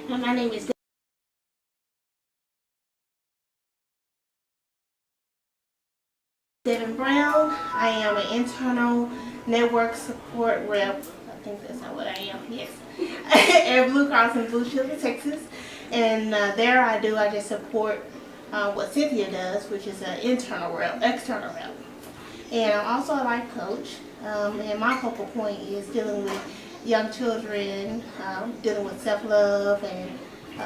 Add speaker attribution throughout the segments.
Speaker 1: My name is Devin Brown. I am an internal network support rep. I think that's not what I am. Yes, at Blue Cross and Blue Shield of Texas, and there I just support what Cynthia does, which is an internal rep, external rep. And I'm also a life coach. And my focal point is dealing with young children, dealing with self-love and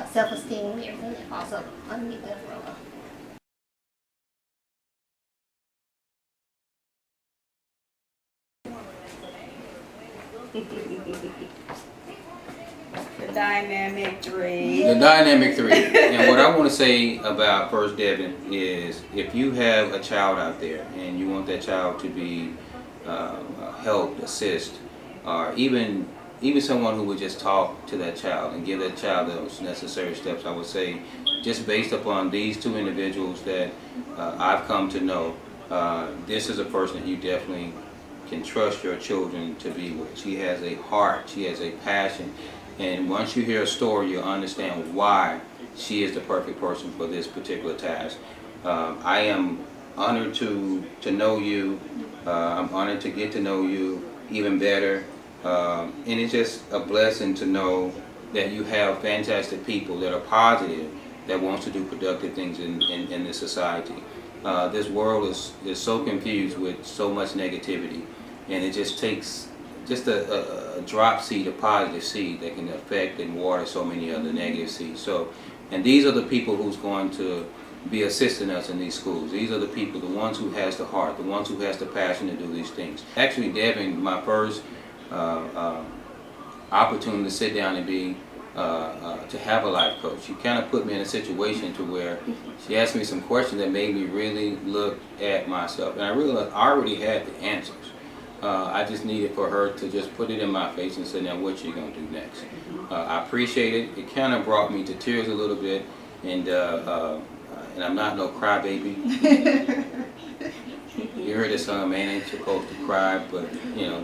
Speaker 1: self-esteem and everything that falls up underneath that umbrella.
Speaker 2: The dynamic three.
Speaker 3: The dynamic three. And what I want to say about First Devin is, if you have a child out there and you want that child to be helped, assist, or even someone who would just talk to that child and give that child those necessary steps, I would say, just based upon these two individuals that I've come to know, this is a person that you definitely can trust your children to be with. She has a heart, she has a passion, and once you hear a story, you'll understand why she is the perfect person for this particular task. I am honored to know you. I'm honored to get to know you even better. And it's just a blessing to know that you have fantastic people that are positive, that wants to do productive things in this society. This world is so confused with so much negativity, and it just takes just a drop seed, a positive seed, that can affect and water so many other negative seeds. So, and these are the people who's going to be assisting us in these schools. These are the people, the ones who has the heart, the ones who has the passion to do these things. Actually, Devin, my first opportunity to sit down and be to have a life coach, she kind of put me in a situation to where she asked me some questions that made me really look at myself, and I realized I already had the answers. I just needed for her to just put it in my face and say, now what you gonna do next? I appreciate it. It kind of brought me to tears a little bit, and I'm not no crybaby. You heard this song, man ain't supposed to cry, but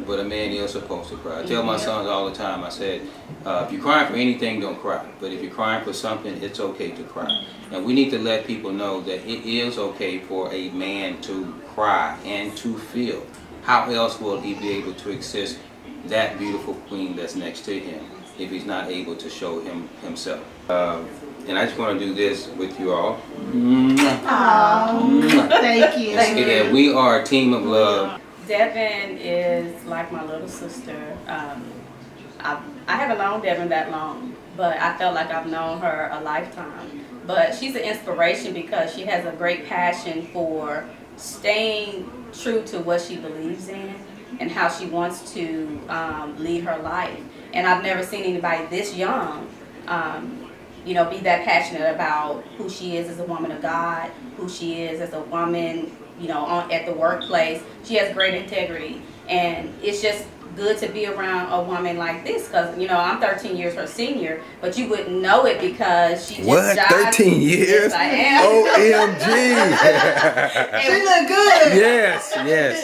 Speaker 3: but a man is supposed to cry. I tell my sons all the time, I said, if you're crying for anything, don't cry. But if you're crying for something, it's okay to cry. And we need to let people know that it is okay for a man to cry and to feel. How else will he be able to assist that beautiful queen that's next to him if he's not able to show himself? And I just want to do this with you all.
Speaker 1: Oh, thank you.
Speaker 3: And say that we are a team of love.
Speaker 2: Devin is like my little sister. I haven't known Devin that long, but I felt like I've known her a lifetime. But she's an inspiration because she has a great passion for staying true to what she believes in and how she wants to lead her life. And I've never seen anybody this young be that passionate about who she is as a woman of God, who she is as a woman, at the workplace. She has great integrity, and it's just good to be around a woman like this, because I'm 13 years her senior, but you wouldn't know it because she just
Speaker 4: What?
Speaker 2: jives.
Speaker 4: 13 years?
Speaker 2: Yes, I am.
Speaker 4: OMG.
Speaker 1: She look good.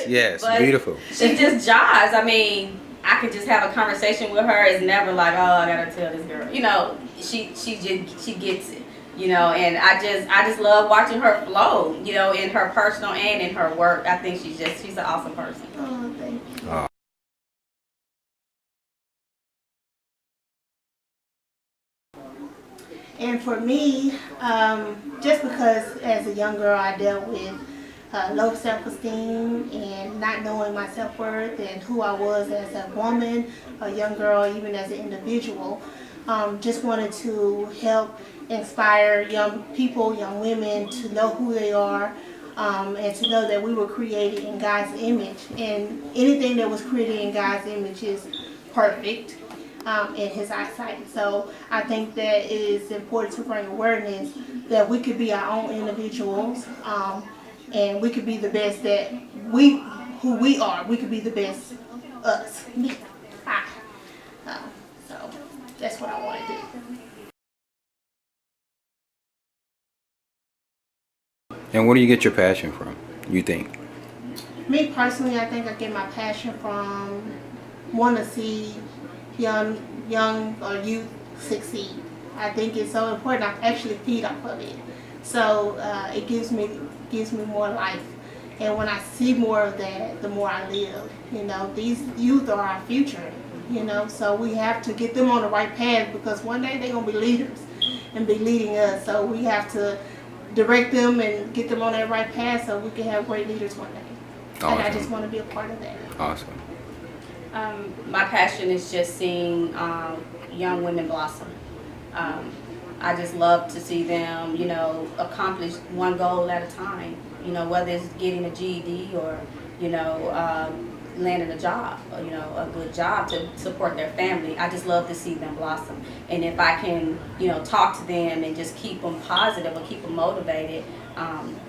Speaker 4: Yes,
Speaker 2: But
Speaker 4: beautiful.
Speaker 2: She just jives. I mean, I could just have a conversation with her. It's never like, oh, I gotta tell this girl. She gets it. And I just love watching her flow. In her personal and in her work. I think she's an awesome person.
Speaker 1: Oh, thank you. And for me, just because as a young girl I dealt with low self-esteem and not knowing my self-worth and who I was as a woman, a young girl, even as an individual, just wanted to help inspire young people, young women to know who they are, and to know that we were created in God's image, and anything that was created in God's image is perfect in His eyesight. So I think that it is important to bring awareness that we could be our own individuals, and we could be the best who we are. We could be the best us. So that's what I want to do.
Speaker 3: And where do you get your passion from, you think?
Speaker 1: Me personally, I think I get my passion from want to see young or youth succeed. I think it's so important. I actually feed off of it. So it gives me more life. And when I see more of that, the more I live. You know, these youth are our future. You know, so we have to get them on the right path, because one day they're gonna be leaders and be leading us. So we have to direct them and get them on that right path so we can have great leaders one day.
Speaker 3: Awesome.
Speaker 1: And I just want to be a part of that.
Speaker 3: Awesome.
Speaker 2: My passion is just seeing young women blossom. I just love to see them, you know, accomplish one goal at a time. You know, whether it's getting a GED or, you know, landing a job, or, you know, a good job to support their family. I just love to see them blossom. And if I can, you know, talk to them and just keep them positive or keep them motivated,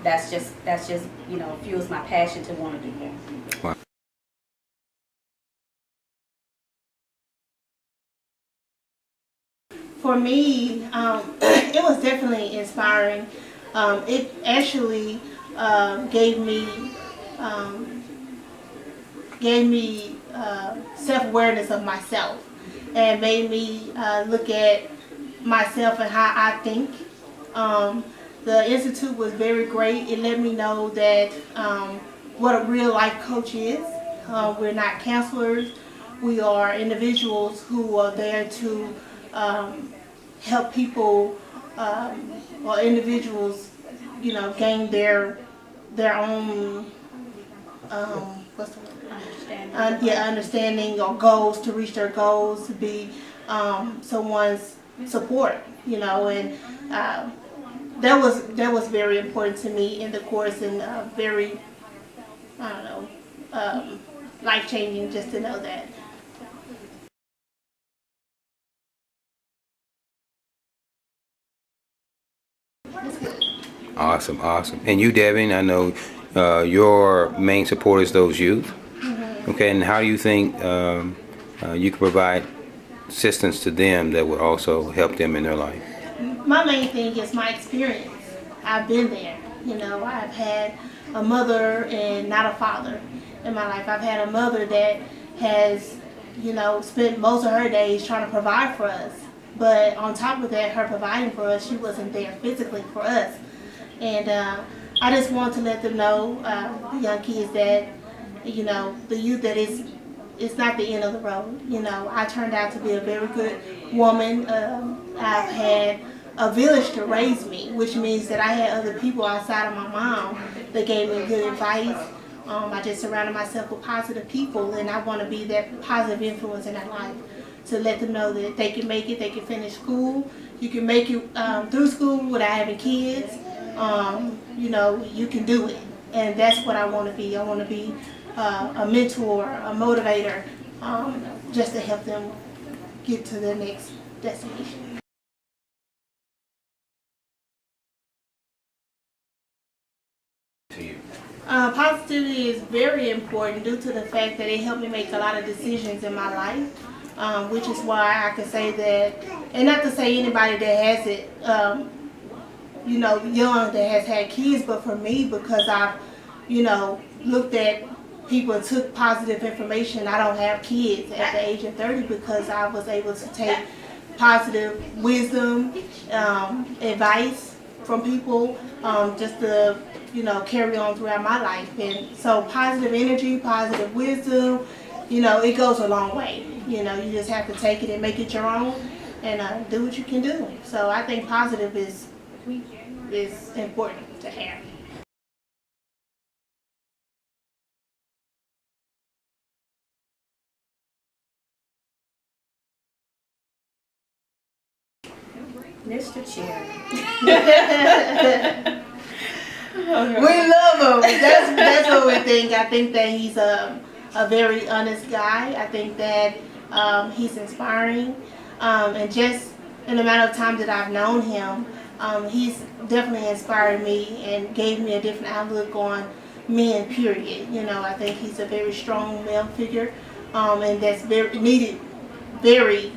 Speaker 2: that's just, you know, fuels my passion to want to do more.
Speaker 3: Wow.
Speaker 1: For me, it was definitely inspiring. It actually gave me self-awareness of myself, and made me look at myself and how I think. The Institute was very great. It let me know that what a real life coach is. We're not counselors. We are individuals who are there to help people or individuals, you know, gain their own what's the word? Understanding or goals, to reach their goals, to be someone's support, you know, and that was very important to me in the course, and very, I don't know, life changing just to know that.
Speaker 3: Awesome, awesome. And you, Devin, I know your main support is those youth. Okay, and how do you think you can provide assistance to them that would also help them in their life?
Speaker 1: My main thing is my experience. I've been there. You know, I've had a mother and not a father in my life. I've had a mother that has, you know, spent most of her days trying to provide for us. But on top of that, her providing for us, she wasn't there physically for us. And I just want to let them know, the young kids, that, you know, the youth, that it's not the end of the road. You know, I turned out to be a very good woman. I've had a village to raise me, which means that I had other people outside of my mom that gave me good advice. I just surrounded myself with positive people, and I want to be that positive influence in their life, to let them know that they can make it, they can finish school, you can make it through school without having kids. You know, you can do it, and that's what I want to be. I want to be a mentor, a motivator, just to help them get to their next destination.
Speaker 3: To you.
Speaker 1: Positivity is very important due to the fact that it helped me make a lot of decisions in my life, which is why I can say that, and not to say anybody that has it, you know, young, that has had kids, but for me, because I've, you know, looked at people and took positive information. I don't have kids at the age of 30 because I was able to take positive wisdom, advice from people, just to, you know, carry on throughout my life. And so positive energy, positive wisdom, you know, it goes a long way. You know, you just have to take it and make it your own, and do what you can do. So I think positive is important to have.
Speaker 2: Mr. Chair.
Speaker 1: We love him. That's what we think. I think that he's a very honest guy. I think that he's inspiring, and just in the amount of time that I've known him, he's definitely inspired me and gave me a different outlook on men, period. You know, I think he's a very strong male figure, and that's very needed, very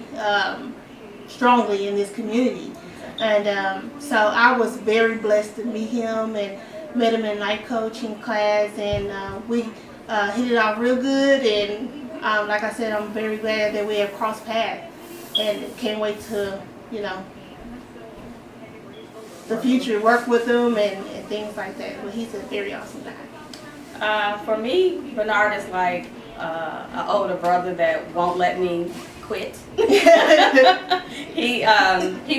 Speaker 1: strongly in this community. And so I was very blessed to meet him, and met him in life coaching class, and we hit it off real good. And like I said, I'm very glad that we have crossed paths, and can't wait to, you know, the future, work with him and things like that. But he's a very awesome guy.
Speaker 2: For me, Bernard is like an older brother that won't let me quit. He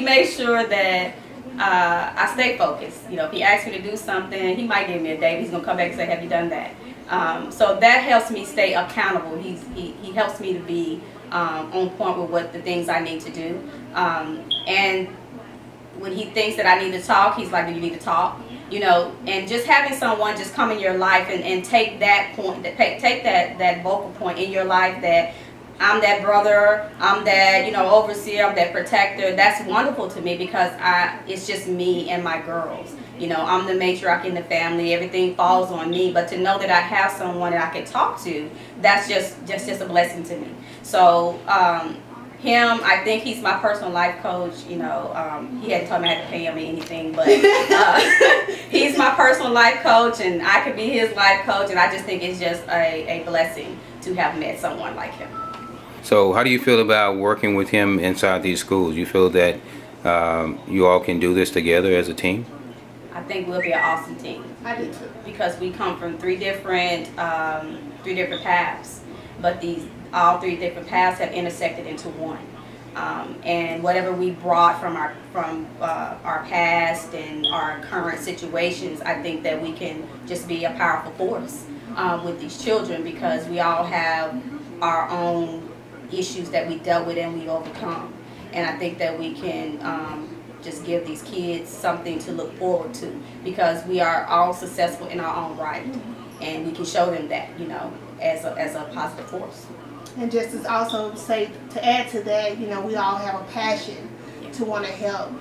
Speaker 2: makes sure that I stay focused. You know, if he asks me to do something, he might give me a date. He's gonna come back and say, "Have you done that?" So that helps me stay accountable. He helps me to be on point with what the things I need to do. And when he thinks that I need to talk, he's like, "Do you need to talk?" You know, and just having someone just come in your life and take that point, take that vocal point in your life that I'm that brother, I'm that, you know, overseer, I'm that protector. That's wonderful to me because it's just me and my girls. You know, I'm the matriarch in the family. Everything falls on me. But to know that I have someone that I can talk to, that's just a blessing to me. So him, I think he's my personal life coach. You know, he hadn't told me I had to pay him or anything, but he's my personal life coach, and I could be his life coach. And I just think it's just a blessing to have met someone like him.
Speaker 3: So how do you feel about working with him inside these schools? You feel that you all can do this together as a team?
Speaker 2: I think we'll be an awesome team.
Speaker 1: I do too.
Speaker 2: Because we come from three different paths, but all three different paths have intersected into one. And whatever we brought from our past and our current situations, I think that we can just be a powerful force with these children because we all have our own issues that we dealt with and we overcome. And I think that we can just give these kids something to look forward to because we are all successful in our own right, and we can show them that, you know, as a positive force.
Speaker 1: And just to also say, to add to that, you know, we all have a passion to want to help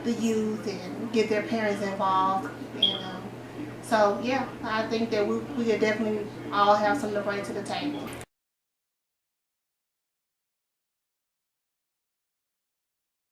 Speaker 1: the youth and get their parents involved. And so, yeah, I think that we could definitely all have something to bring to the table.